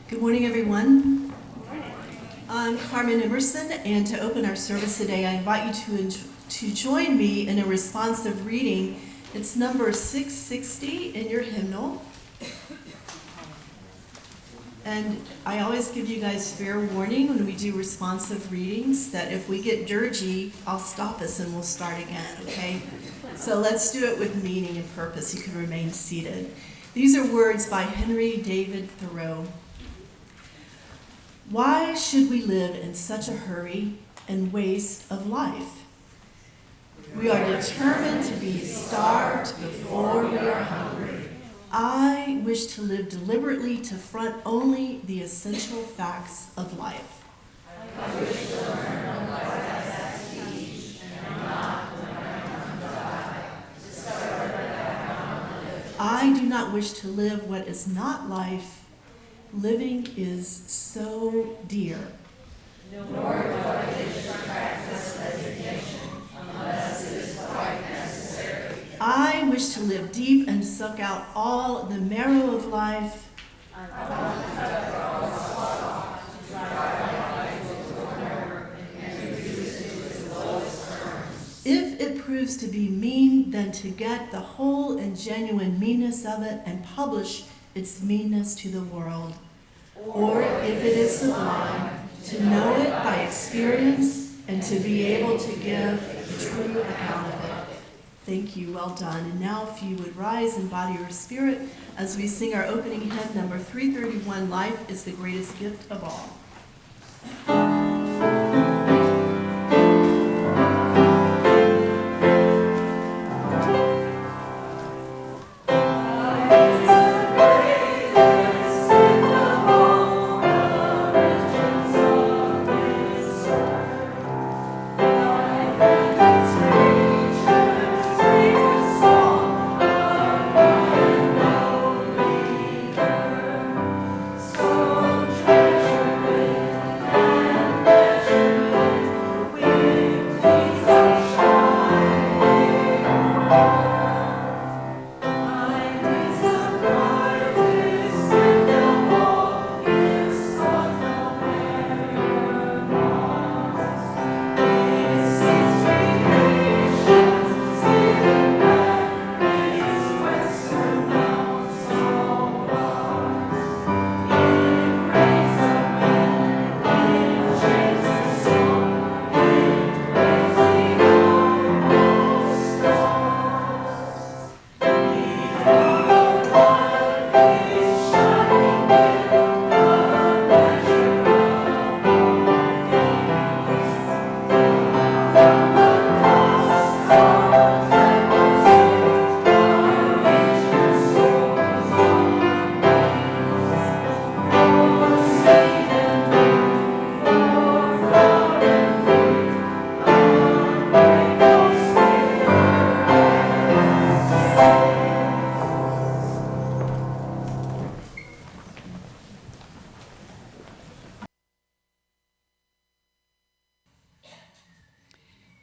Good morning, everyone. I'm Carmen Emerson, and to open our service today, I invite you to join me in a responsive reading. It's number 660 in your hymnal. And I always give you guys fair warning when we do responsive readings that if we get dirgy, I'll stop us and we'll start again, okay? So let's do it with meaning and purpose. You can remain seated. These are words by Henry David Thoreau. Why should we live in such a hurry and waste of life? We are determined to be starved before we are hungry. I wish to live deliberately to front only the essential facts of life. I wish to learn what life has to teach and not when I come to die. Discover that I cannot live. I do not wish to live what is not life. Living is so dear. Nor do I wish to practice resignation unless it is quite necessary. I wish to live deep and suck out all the marrow of life. I want to cut the off to drive life into a corner and reduce it to its lowest terms. If it proves to be mean, then to get the whole and genuine meanness of it and publish its meanness to the world. Or if it is sublime, to know it by experience and to be able to give a true account of it. Thank you, well done. And now if you would rise in body or spirit as we sing our opening hymn, number 331, Life is the Greatest Gift of All.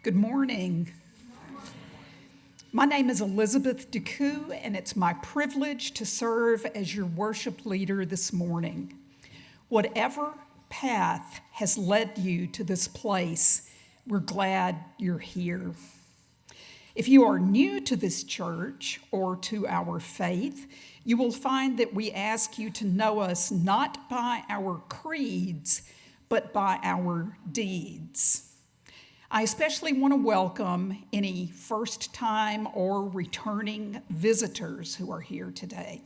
Good morning. My name is Elizabeth DeCoux, and it's my privilege to serve as your worship leader this morning. Whatever path has led you to this place, we're glad you're here. If you are new to this church or to our faith, you will find that we ask you to know us not by our creeds, but by our deeds. I especially want to welcome any first-time or returning visitors who are here today.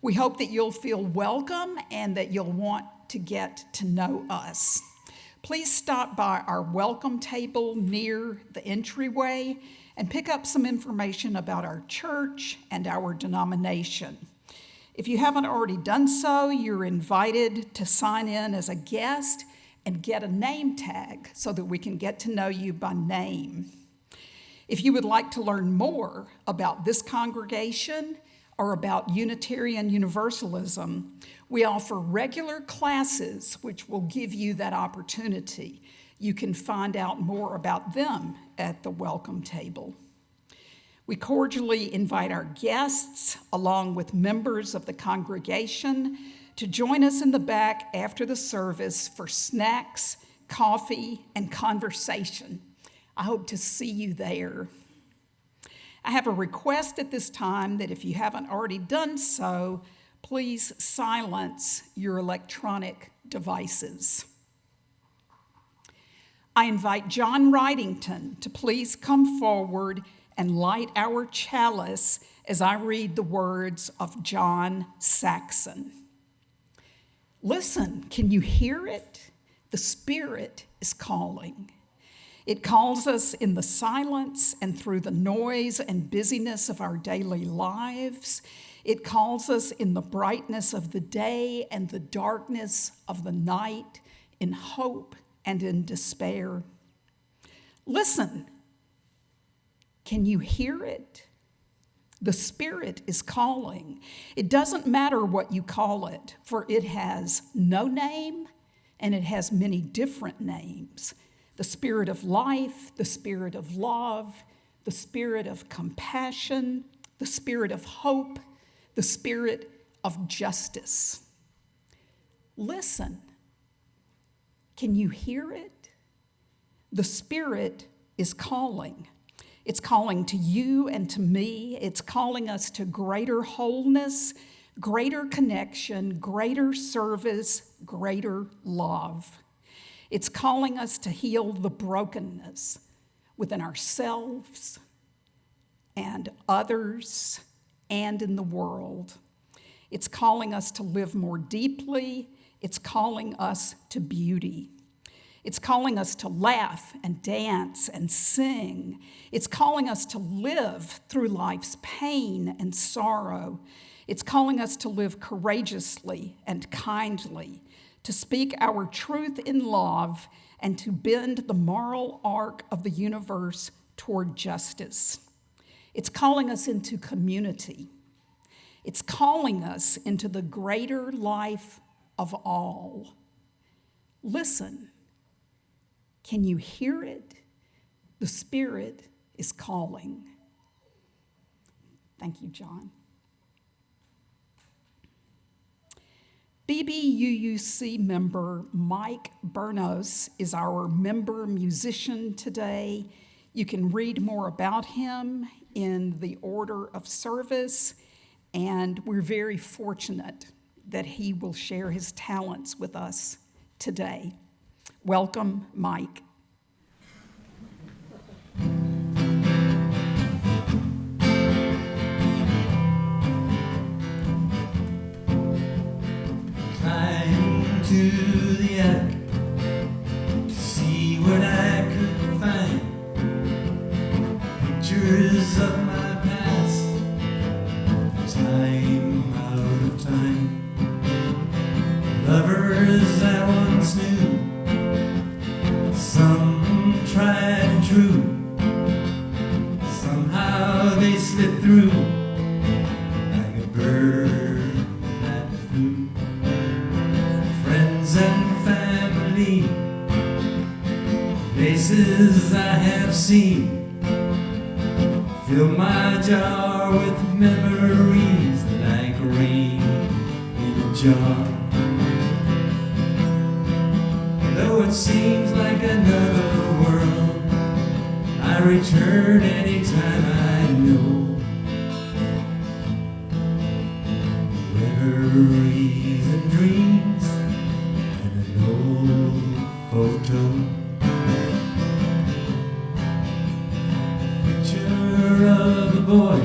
We hope that you'll feel welcome and that you'll want to get to know us. Please stop by our welcome table near the entryway and pick up some information about our church and our denomination. If you haven't already done so, you're invited to sign in as a guest and get a name tag so that we can get to know you by name. If you would like to learn more about this congregation or about Unitarian Universalism, we offer regular classes which will give you that opportunity. You can find out more about them at the welcome table. We cordially invite our guests, along with members of the congregation, to join us in the back after the service for snacks, coffee, and conversation. I hope to see you there. I have a request at this time that if you haven't already done so, please silence your electronic devices. I invite John Wrightington to please come forward and light our chalice as I read the words of John Saxon. Listen, can you hear it? The Spirit is calling. It calls us in the silence and through the noise and busyness of our daily lives. It calls us in the brightness of the day and the darkness of the night, in hope and in despair. Listen, can you hear it? The Spirit is calling. It doesn't matter what you call it, for it has no name and it has many different names. The Spirit of life, the Spirit of love, the Spirit of compassion, the Spirit of hope, the Spirit of justice. Listen, can you hear it? The Spirit is calling. It's calling to you and to me. It's calling us to greater wholeness, greater connection, greater service, greater love. It's calling us to heal the brokenness within ourselves and others and in the world. It's calling us to live more deeply. It's calling us to beauty. It's calling us to laugh and dance and sing. It's calling us to live through life's pain and sorrow. It's calling us to live courageously and kindly, to speak our truth in love, and to bend the moral arc of the universe toward justice. It's calling us into community. It's calling us into the greater life of all. Listen. Can you hear it? The Spirit is calling. Thank you, John. BBUUC member Mike Bernos is our member musician today. You can read more about him in the order of service, and we're very fortunate that he will share his talents with us today. Welcome, Mike. Climbed to the attic to see what I could find. Pictures of my past, time out of time. Lovers I once knew, some tried and true. Somehow they slipped through like a bird that flew. Friends and family, places I have seen, fill my jar with memories like rain in a jar. Though it seems like another world, I return anytime I know. Memories and dreams and an old photo. Picture of a boy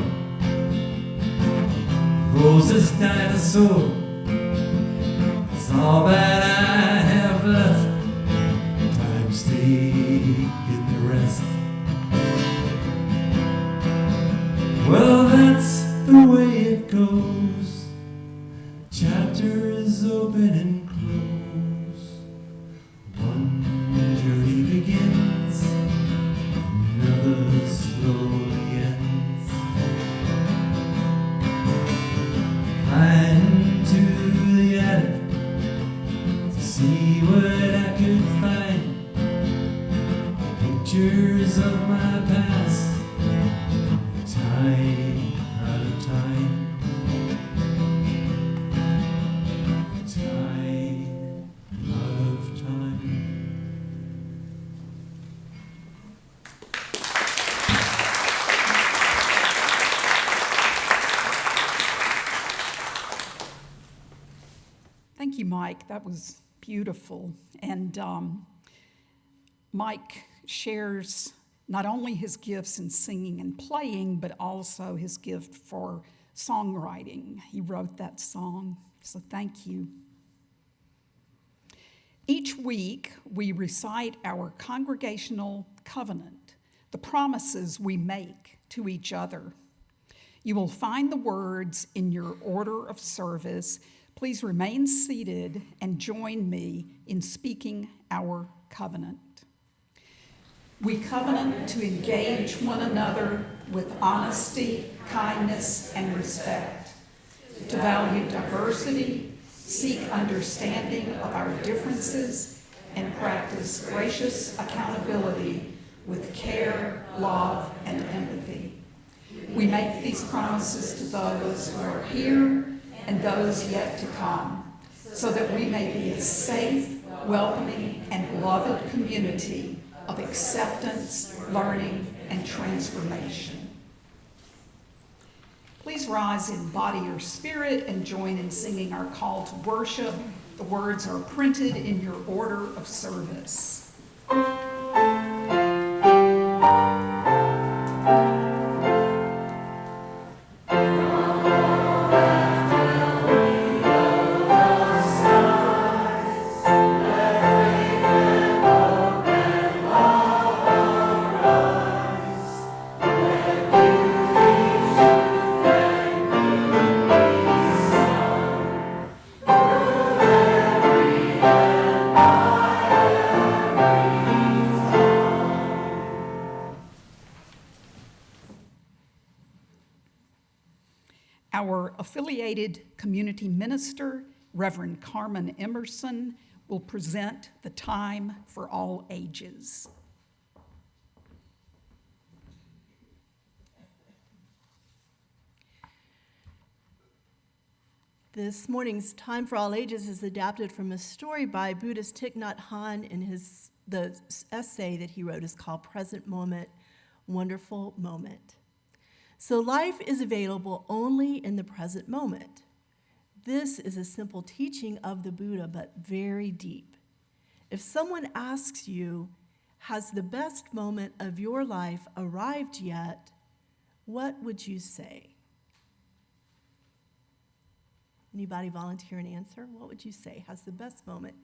holds his dinosaur. It's all that I have left. Time's taking the rest. Well, that's the way it goes. Chapters open and close. One journey begins, another slowly ends. Climb to the attic to see what I could find. Pictures of my past, time out of time. Mike. That was beautiful. And Mike shares not only his gifts in singing and playing, but also his gift for songwriting. He wrote that song, so thank you. Each week, we recite our congregational covenant, the promises we make to each other. You will find the words in your order of service. Please remain seated and join me in speaking our covenant. We covenant to engage one another with honesty, kindness, and respect, to value diversity, seek understanding of our differences, and practice gracious accountability with care, love, and empathy. We make these promises to those who are here and those yet to come, so that we may be a safe, welcoming, and beloved community of acceptance, learning, and transformation. Please rise in body or spirit and join in singing our call to worship. The words are printed in your order of service. Our affiliated community minister, Reverend Carmen Emerson, will present the time for all ages. This morning's Time for All Ages is adapted from a story by Buddhist Thich Nhat Hanh in the essay that he wrote is called Present Moment, Wonderful Moment. So life is available only in the present moment. This is a simple teaching of the Buddha, but very deep. If someone asks you, has the best moment of your life arrived yet? What would you say? Anybody volunteer an answer? What would you say? Has the best moment?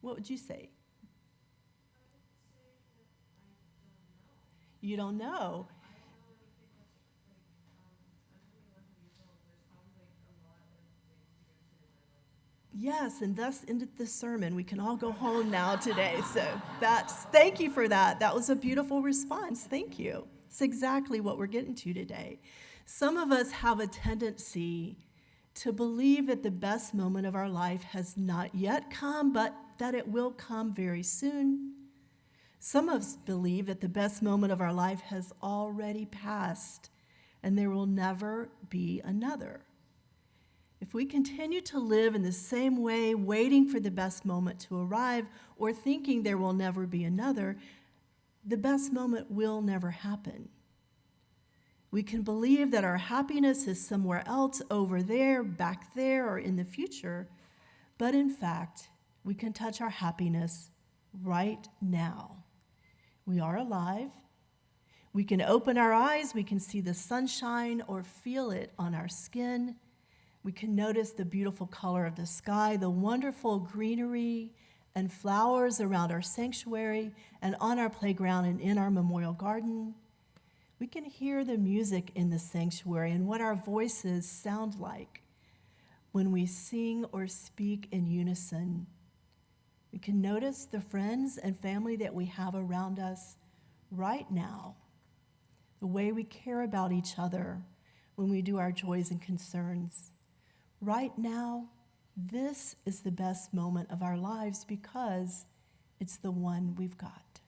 What would you say? You don't know. Yes, and thus ended the sermon. We can all go home now today. So thank you for that. That was a beautiful response. Thank you. It's exactly what we're getting to today. Some of us have a tendency to believe that the best moment of our life has not yet come, but that it will come very soon. Some of us believe that the best moment of our life has already passed, and there will never be another. If we continue to live in the same way, waiting for the best moment to arrive or thinking there will never be another, the best moment will never happen. We can believe that our happiness is somewhere else, over there, back there, or in the future, but in fact, we can touch our happiness right now. We are alive. We can open our eyes, we can see the sunshine or feel it on our skin. We can notice the beautiful color of the sky, the wonderful greenery and flowers around our sanctuary and on our playground and in our memorial garden. We can hear the music in the sanctuary and what our voices sound like when we sing or speak in unison. We can notice the friends and family that we have around us right now, the way we care about each other when we do our joys and concerns. Right now, this is the best moment of our lives because it's the one we've got.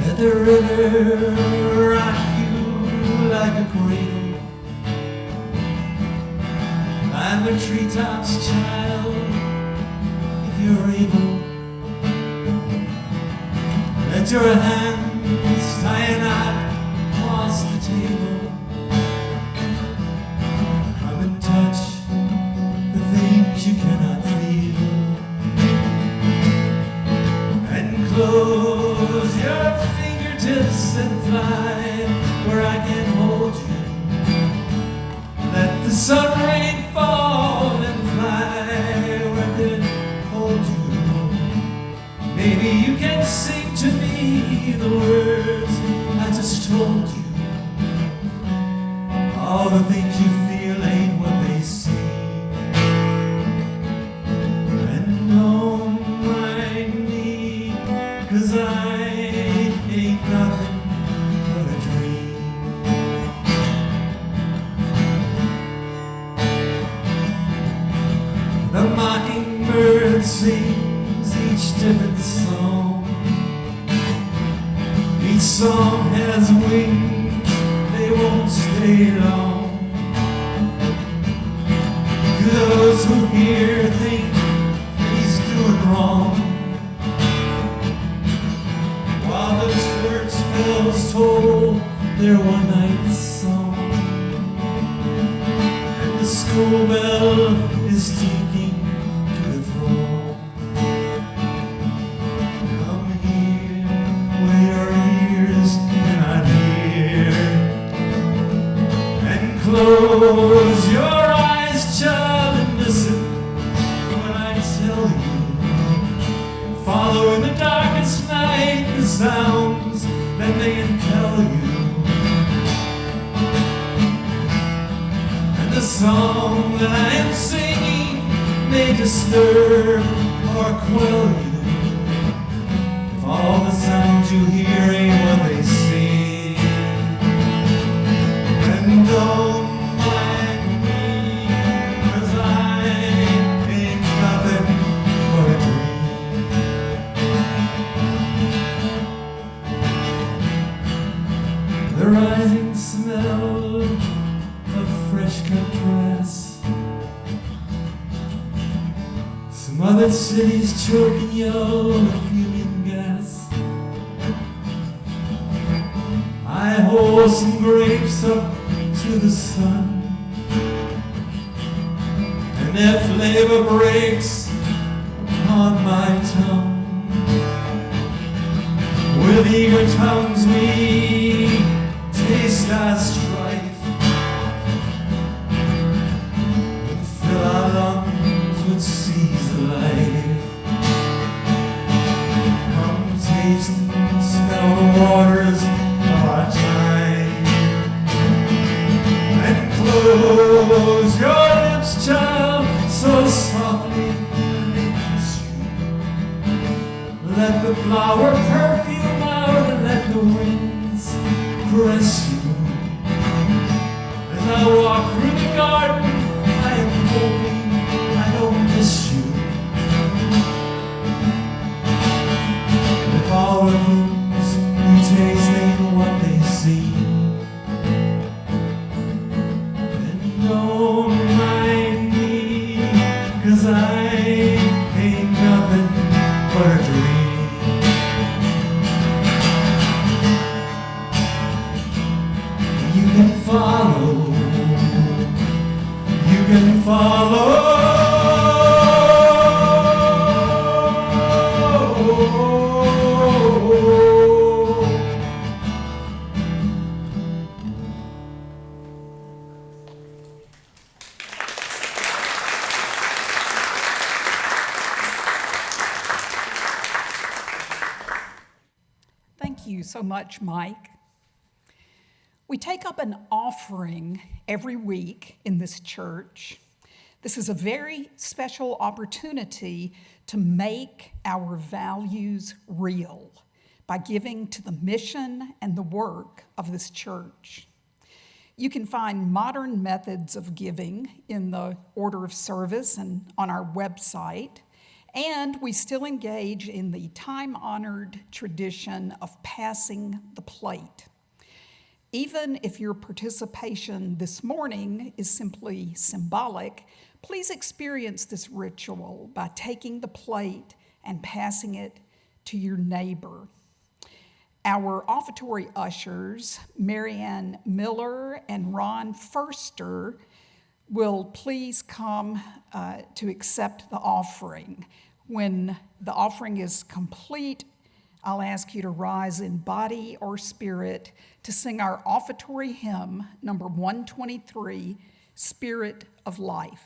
Let the river rock you like a queen. Climb the treetops, child, Let your hands tie a knot across the table. Come and touch the things you cannot feel. And close your fingertips and fly where I can hold you. Let the sun rain fall and fly where they hold you. Maybe you can sing to me the words I just told you. All the things you feel ain't what they seem. And don't mind me, 'cause I ain't nothing but a dream. The mockingbird sings each different song. Each song has wings, they won't stay long. Those who hear think he's doing wrong, while the church bells toll their one-night song, and the school bell is ticking to the throne. Come here where your ears cannot hear, and close your eyes, child, and listen when I tell you. Follow in the darkest night the sounds that they impel you. And the song that I am singing may disturb or quell you. If all the sounds you hear ain't what they sing, then don't mind me, 'cause I ain't nothing but a dream. The rising smell of fresh cut grass, some other cities choking you with fuming gas. I hold some grapes up to the sun, and their flavor breaks upon my tongue. With eager tongues we taste our strife, and fill our lungs with seas of life. Come taste and smell the waters of our time, and close your lips, child, so softly they kiss you. Let the flower perfume out and let the winds caress you. As I walk through the garden, I am hoping I don't miss you. If all the things you taste ain't what they seem, then don't mind me, 'cause I ain't nothing but a dream. You can follow, you can follow. Thank you so much, Mike. We take up an offering every week in this church. This is a very special opportunity to make our values real by giving to the mission and the work of this church. You can find modern methods of giving in the order of service and on our website. And we still engage in the time-honored tradition of passing the plate. Even if your participation this morning is simply symbolic, please experience this ritual by taking the plate and passing it to your neighbor. Our offertory ushers, Marianne Miller and Ron Furster, will please come to accept the offering. When the offering is complete, I'll ask you to rise in body or spirit to sing our offertory hymn, number 123, Spirit of Life.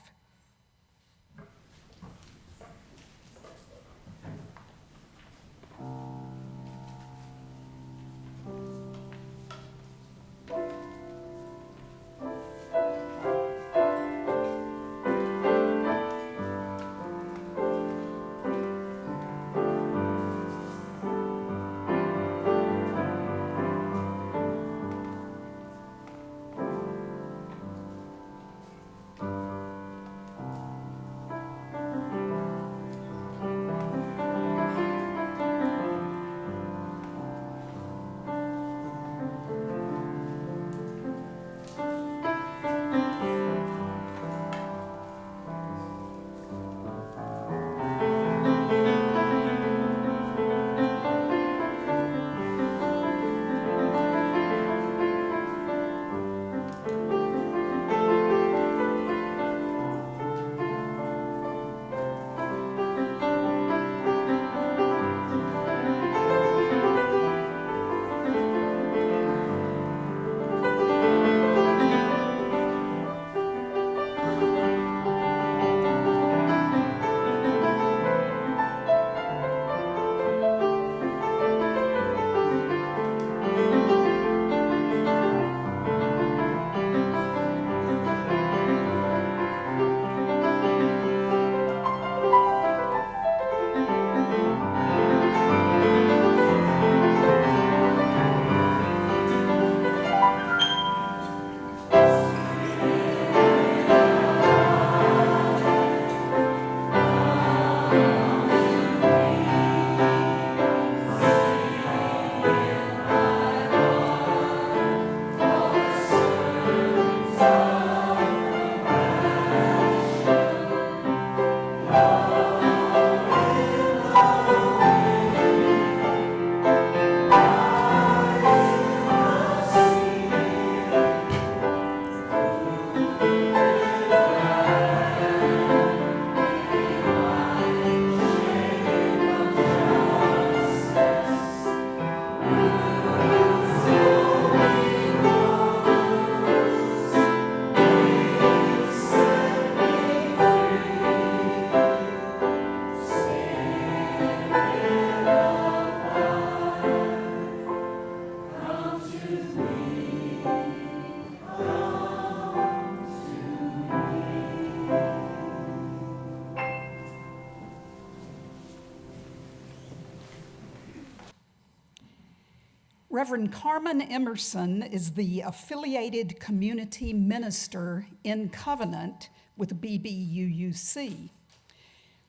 Reverend Carmen Emerson is the affiliated community minister in covenant with BBUUC.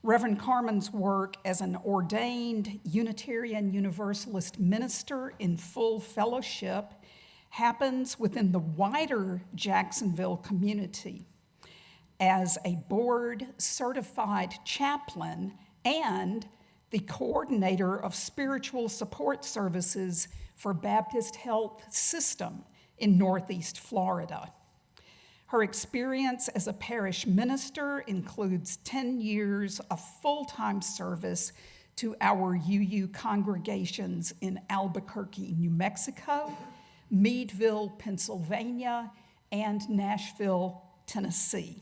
Reverend Carmen's work as an ordained Unitarian Universalist minister in full fellowship happens within the wider Jacksonville community as a board-certified chaplain and the coordinator of spiritual support services for Baptist Health System in Northeast Florida. Her experience as a parish minister includes 10 years of full-time service to our UU congregations in Albuquerque, New Mexico, Meadville, Pennsylvania, and Nashville, Tennessee.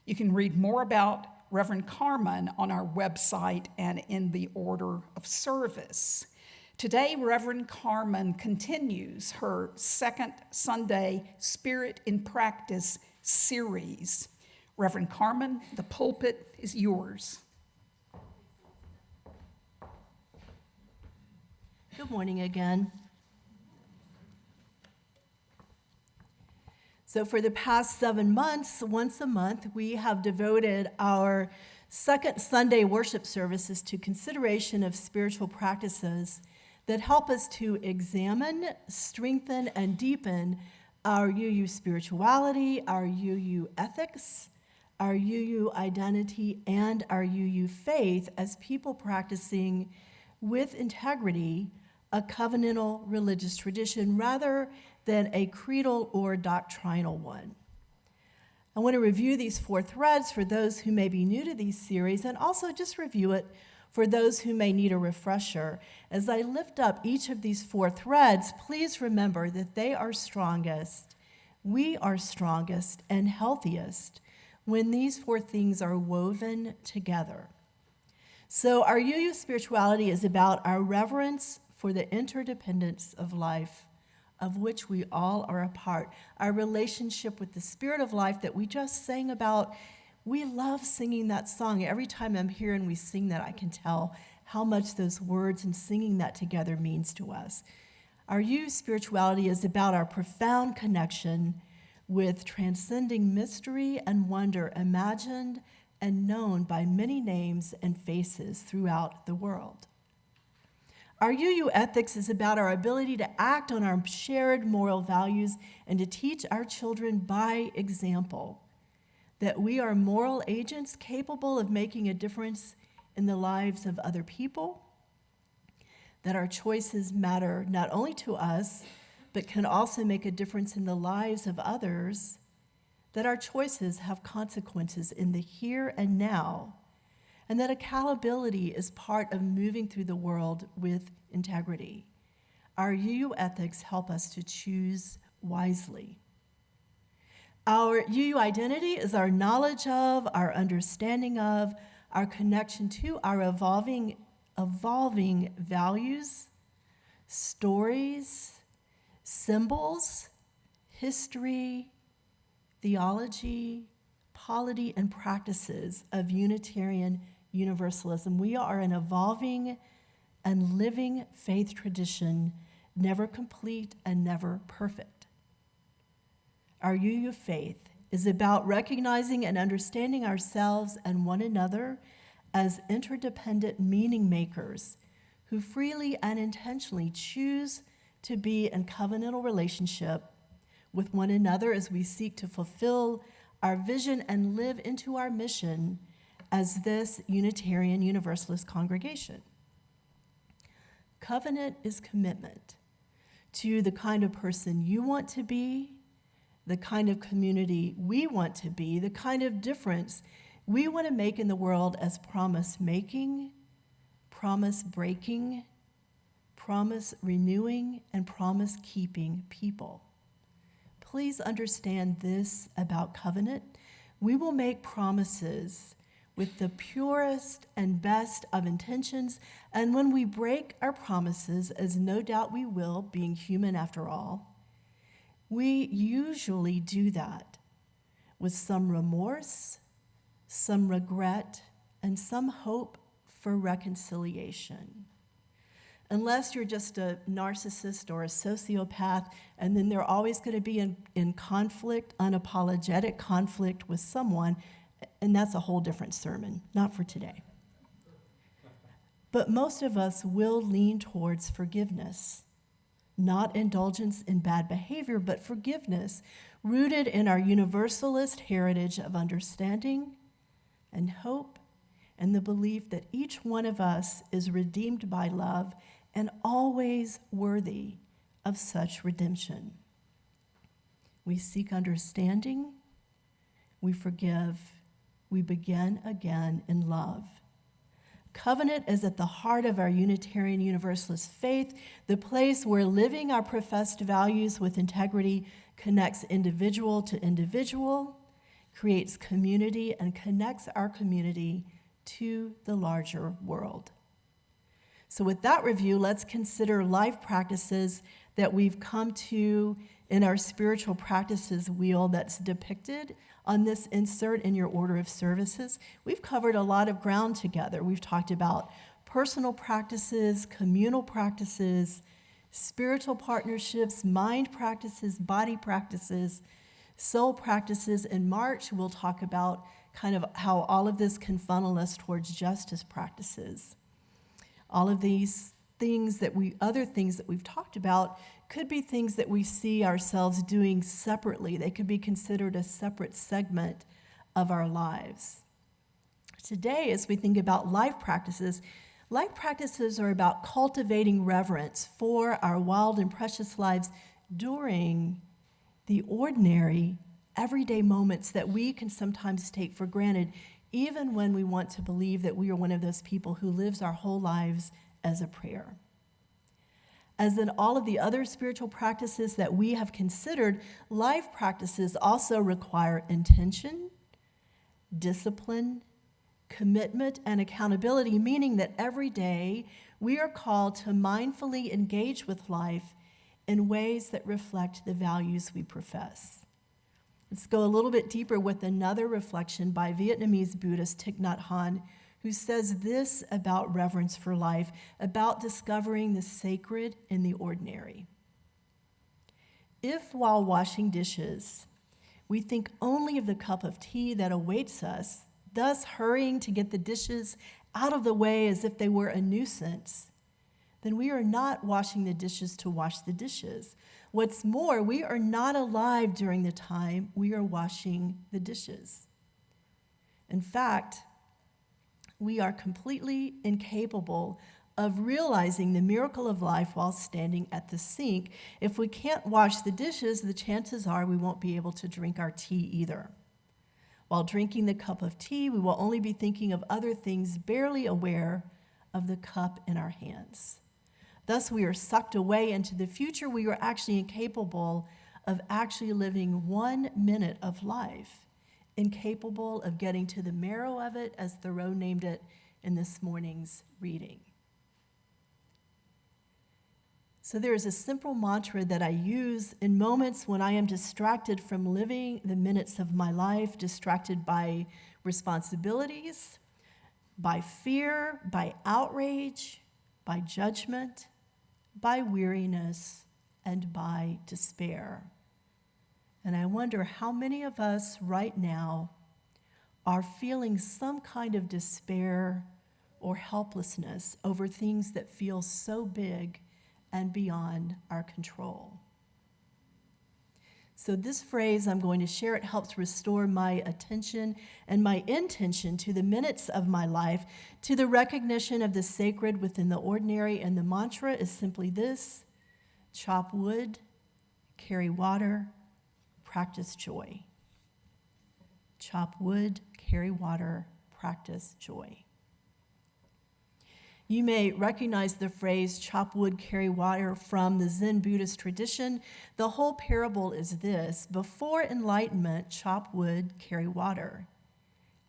You can read more about Reverend Carmen on our website and in the order of service. Today, Reverend Carmen continues her second Sunday Spirit in Practice series. Reverend Carmen, the pulpit is yours. Good morning again. So for the past 7 months, once a month, we have devoted our second Sunday worship services to consideration of spiritual practices that help us to examine, strengthen, and deepen our UU spirituality, our UU ethics, our UU identity, and our UU faith as people practicing with integrity a covenantal religious tradition rather than a creedal or doctrinal one. I want to review these 4 threads for those who may be new to these series, and also just review it for those who may need a refresher. As I lift up each of these 4 threads, please remember that they are strongest. We are strongest and healthiest when these 4 things are woven together. So our UU spirituality is about our reverence for the interdependence of life, of which we all are a part. Our relationship with the Spirit of life that we just sang about, we love singing that song. Every time I'm here and we sing that, I can tell how much those words and singing that together means to us. Our UU spirituality is about our profound connection with transcending mystery and wonder imagined and known by many names and faces throughout the world. Our UU ethics is about our ability to act on our shared moral values and to teach our children by example that we are moral agents capable of making a difference in the lives of other people, that our choices matter not only to us, but can also make a difference in the lives of others, that our choices have consequences in the here and now, and that accountability is part of moving through the world with integrity. Our UU ethics help us to choose wisely. Our UU identity is our knowledge of, our understanding of, our connection to our evolving values, stories, symbols, history, theology, polity, and practices of Unitarian Universalism. We are an evolving and living faith tradition, never complete and never perfect. Our UU faith is about recognizing and understanding ourselves and one another as interdependent meaning makers who freely and intentionally choose to be in covenantal relationship with one another as we seek to fulfill our vision and live into our mission as this Unitarian Universalist congregation. Covenant is commitment to the kind of person you want to be, the kind of community we want to be, the kind of difference we want to make in the world as promise-making, promise-breaking, promise-renewing, and promise-keeping people. Please understand this about covenant. We will make promises with the purest and best of intentions, and when we break our promises, as no doubt we will, being human after all, we usually do that with some remorse, some regret, and some hope for reconciliation. Unless you're just a narcissist or a sociopath, and then they're always going to be in conflict, unapologetic conflict with someone, and that's a whole different sermon, not for today. But most of us will lean towards forgiveness, not indulgence in bad behavior, but forgiveness, rooted in our universalist heritage of understanding and hope and the belief that each one of us is redeemed by love and always worthy of such redemption. We seek understanding, we forgive, we begin again in love. Covenant is at the heart of our Unitarian Universalist faith, the place where living our professed values with integrity connects individual to individual, creates community, and connects our community to the larger world. So with that review, let's consider life practices that we've come to in our spiritual practices wheel that's depicted on this insert in your order of services. We've covered a lot of ground together. We've talked about personal practices, communal practices, spiritual partnerships, mind practices, body practices, soul practices. In March, we'll talk about kind of how all of this can funnel us towards justice practices. All of these other things that we've talked about could be things that we see ourselves doing separately. They could be considered a separate segment of our lives. Today, as we think about life practices, Life practices are about cultivating reverence for our wild and precious lives during the ordinary, everyday moments that we can sometimes take for granted, even when we want to believe that we are one of those people who lives our whole lives as a prayer. As in all of the other spiritual practices that we have considered, life practices also require intention, discipline, commitment, and accountability, meaning that every day we are called to mindfully engage with life in ways that reflect the values we profess. Let's go a little bit deeper with another reflection by Vietnamese Buddhist Thich Nhat Hanh, who says this about reverence for life, about discovering the sacred in the ordinary. If while washing dishes, we think only of the cup of tea that awaits us, thus hurrying to get the dishes out of the way as if they were a nuisance, then we are not washing the dishes to wash the dishes. What's more, we are not alive during the time we are washing the dishes. In fact, we are completely incapable of realizing the miracle of life while standing at the sink. If we can't wash the dishes, the chances are we won't be able to drink our tea either. While drinking the cup of tea, we will only be thinking of other things, barely aware of the cup in our hands. Thus, we are sucked away into the future. We are actually incapable of actually living 1 minute of life, incapable of getting to the marrow of it, as Thoreau named it in this morning's reading. So there is a simple mantra that I use in moments when I am distracted from living the minutes of my life, distracted by responsibilities, by fear, by outrage, by judgment, by weariness, and by despair. And I wonder how many of us right now are feeling some kind of despair or helplessness over things that feel so big and beyond our control. So this phrase I'm going to share, it helps restore my attention and my intention to the minutes of my life, to the recognition of the sacred within the ordinary. And the mantra is simply this: chop wood, carry water, practice joy. Chop wood, carry water, practice joy. You may recognize the phrase chop wood, carry water from the Zen Buddhist tradition. The whole parable is this: before enlightenment, chop wood, carry water.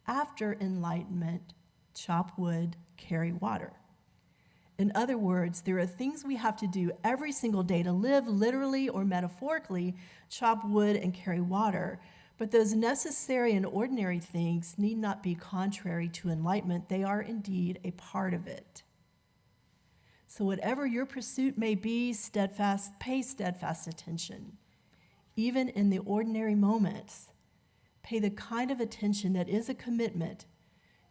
After enlightenment, chop wood, carry water. In other words, there are things we have to do every single day to live, literally or metaphorically, chop wood and carry water. But those necessary and ordinary things need not be contrary to enlightenment. They are indeed a part of it. So whatever your pursuit may be, pay steadfast attention. Even in the ordinary moments, pay the kind of attention that is a commitment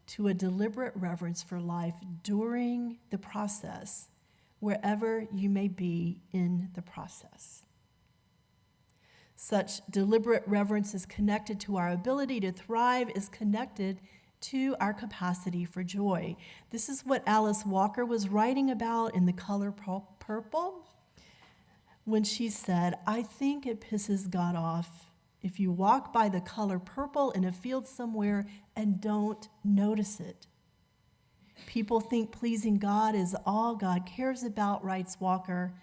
to a deliberate reverence for life during the process, wherever you may be in the process. Such deliberate reverence is connected to our ability to thrive, is connected to our capacity for joy. This is what Alice Walker was writing about in The Color Purple when she said, "I think it pisses God off if you walk by the color purple in a field somewhere and don't notice it. People think pleasing God is all God cares about," writes Walker,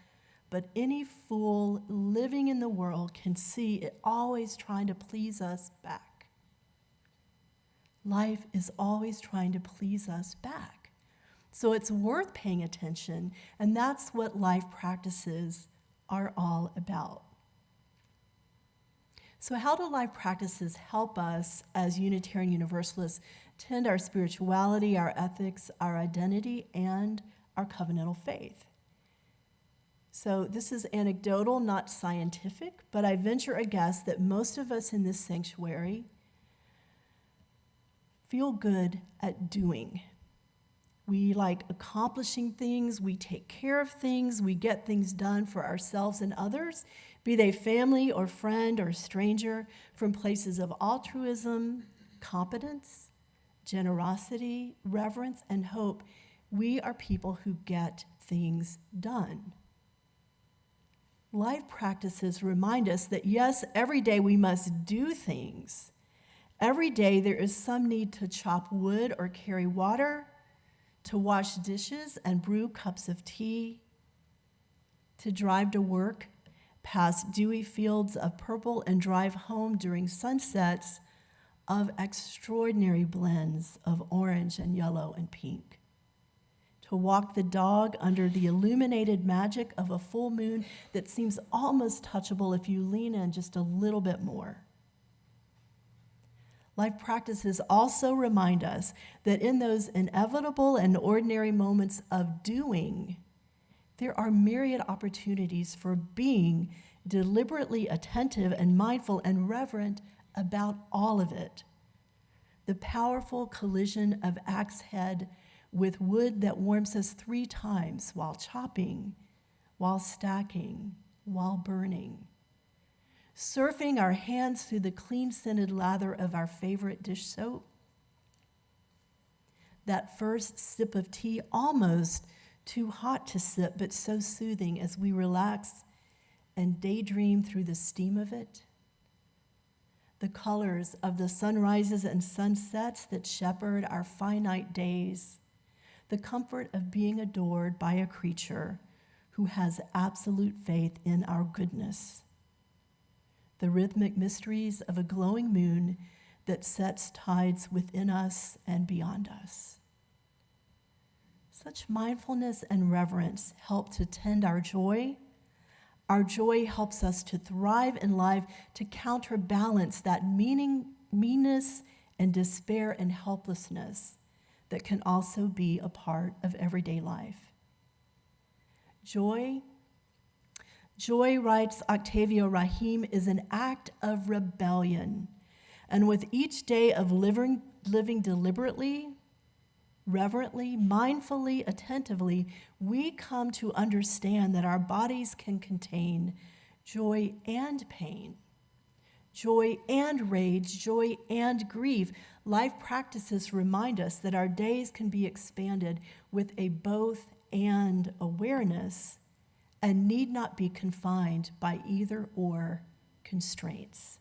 "but any fool living in the world can see it always trying to please us back." Life is always trying to please us back. So it's worth paying attention, and that's what life practices are all about. So how do life practices help us as Unitarian Universalists tend our spirituality, our ethics, our identity, and our covenantal faith? So this is anecdotal, not scientific, but I venture a guess that most of us in this sanctuary feel good at doing. We like accomplishing things, we take care of things, we get things done for ourselves and others, be they family or friend or stranger, from places of altruism, competence, generosity, reverence, and hope. We are people who get things done. Life practices remind us that yes, every day we must do things. Every day there is some need to chop wood or carry water, to wash dishes and brew cups of tea, to drive to work past dewy fields of purple and drive home during sunsets of extraordinary blends of orange and yellow and pink. To walk the dog under the illuminated magic of a full moon that seems almost touchable if you lean in just a little bit more. Life practices also remind us that in those inevitable and ordinary moments of doing, there are myriad opportunities for being deliberately attentive and mindful and reverent about all of it. The powerful collision of axe head with wood that warms us 3 times while chopping, while stacking, while burning. Surfing our hands through the clean-scented lather of our favorite dish soap. That first sip of tea, almost too hot to sip, but so soothing as we relax and daydream through the steam of it. The colors of the sunrises and sunsets that shepherd our finite days. The comfort of being adored by a creature who has absolute faith in our goodness. The rhythmic mysteries of a glowing moon that sets tides within us and beyond us. Such mindfulness and reverence help to tend our joy. Our joy helps us to thrive in life, to counterbalance that meanness and despair and helplessness that can also be a part of everyday life. Joy, writes Octavio Rahim, is an act of rebellion. And with each day of living deliberately, reverently, mindfully, attentively, we come to understand that our bodies can contain joy and pain, joy and rage, joy and grief. Life practices remind us that our days can be expanded with a both and awareness and need not be confined by either or constraints.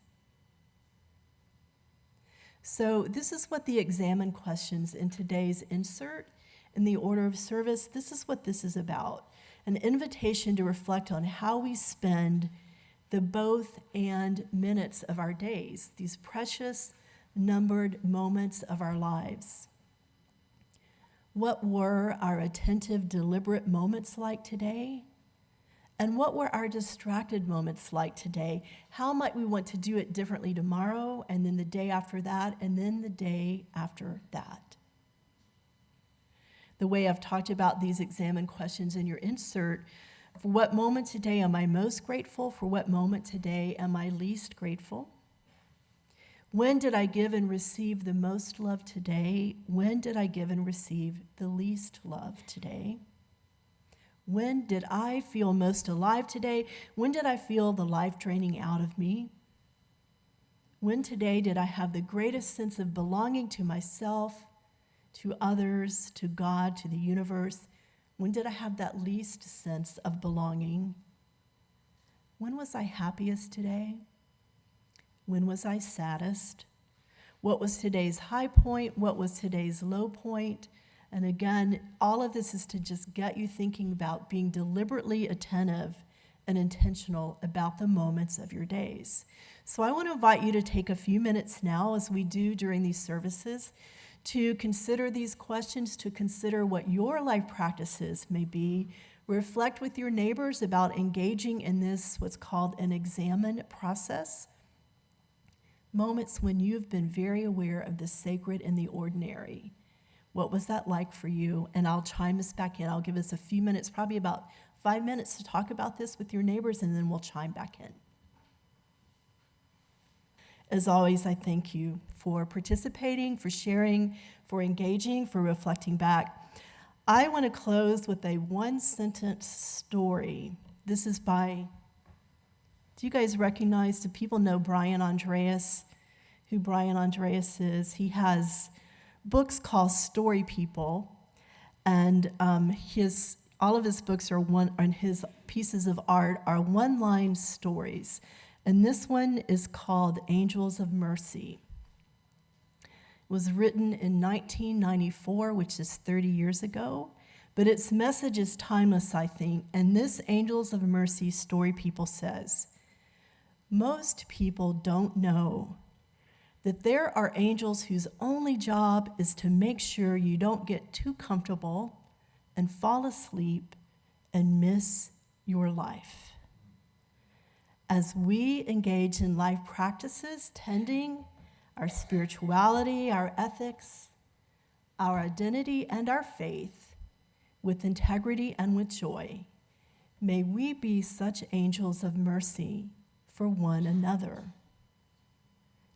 So this is what the examine questions in today's insert in the order of service, this is what this is about. An invitation to reflect on how we spend the both and minutes of our days, these precious numbered moments of our lives. What were our attentive, deliberate moments like today? And what were our distracted moments like today? How might we want to do it differently tomorrow, and then the day after that, and then the day after that? The way I've talked about these examine questions in your insert, for what moment today am I most grateful? For what moment today am I least grateful? When did I give and receive the most love today? When did I give and receive the least love today? When did I feel most alive today? When did I feel the life draining out of me? When today did I have the greatest sense of belonging to myself, to others, to God, to the universe? When did I have that least sense of belonging? When was I happiest today? When was I saddest? What was today's high point? What was today's low point? And again, all of this is to just get you thinking about being deliberately attentive and intentional about the moments of your days. So I want to invite you to take a few minutes now, as we do during these services, to consider these questions, to consider what your life practices may be. Reflect with your neighbors about engaging in this, what's called an examine process. Moments when you've been very aware of the sacred and the ordinary. What was that like for you? And I'll chime us back in. I'll give us a few minutes, probably about 5 minutes, to talk about this with your neighbors, and then we'll chime back in. As always, I thank you for participating, for sharing, for engaging, for reflecting back. I want to close with a one-sentence story. This is by, do you guys recognize, do people know Brian Andreas? Who Brian Andreas is? He has books called Story People, And all of his books and his pieces of art are one-line stories. And this one is called Angels of Mercy. It was written in 1994, which is 30 years ago, but its message is timeless, I think. And this Angels of Mercy story people says, most people don't know that there are angels whose only job is to make sure you don't get too comfortable and fall asleep and miss your life. As we engage in life practices, tending our spirituality, our ethics, our identity, and our faith with integrity and with joy, may we be such angels of mercy for one another.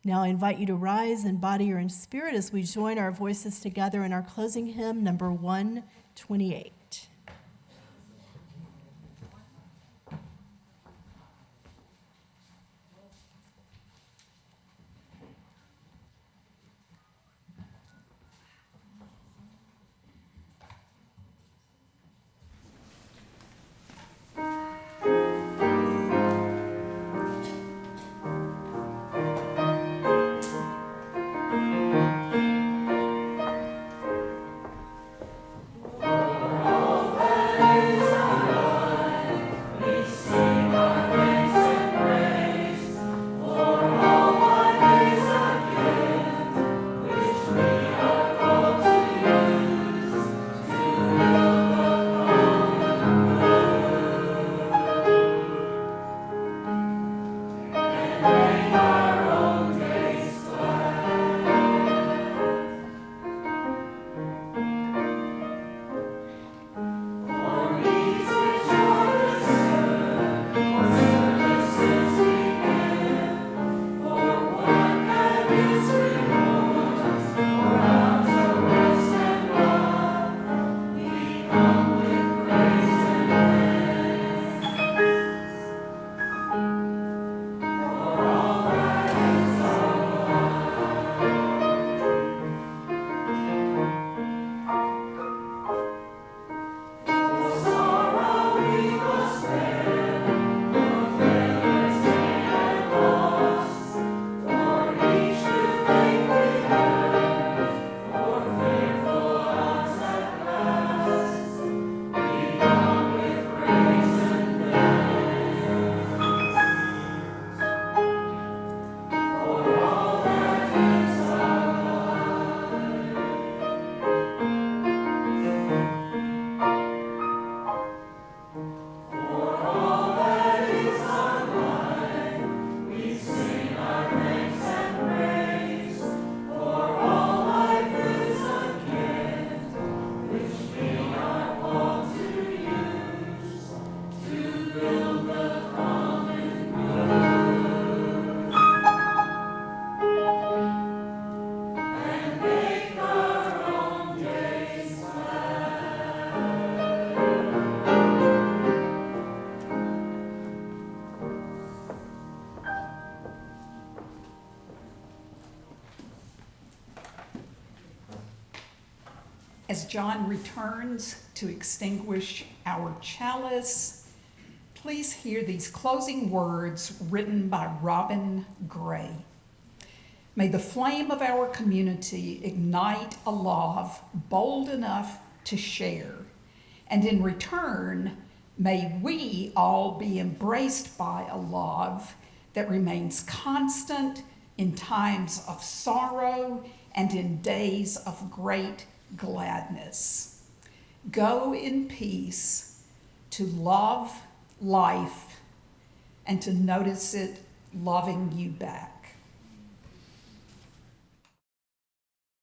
Now I invite you to rise in body or in spirit as we join our voices together in our closing hymn, number 128. As John returns to extinguish our chalice, please hear these closing words written by Robin Gray. May the flame of our community ignite a love bold enough to share, and in return, may we all be embraced by a love that remains constant in times of sorrow and in days of great gladness. Go in peace to love life and to notice it loving you back.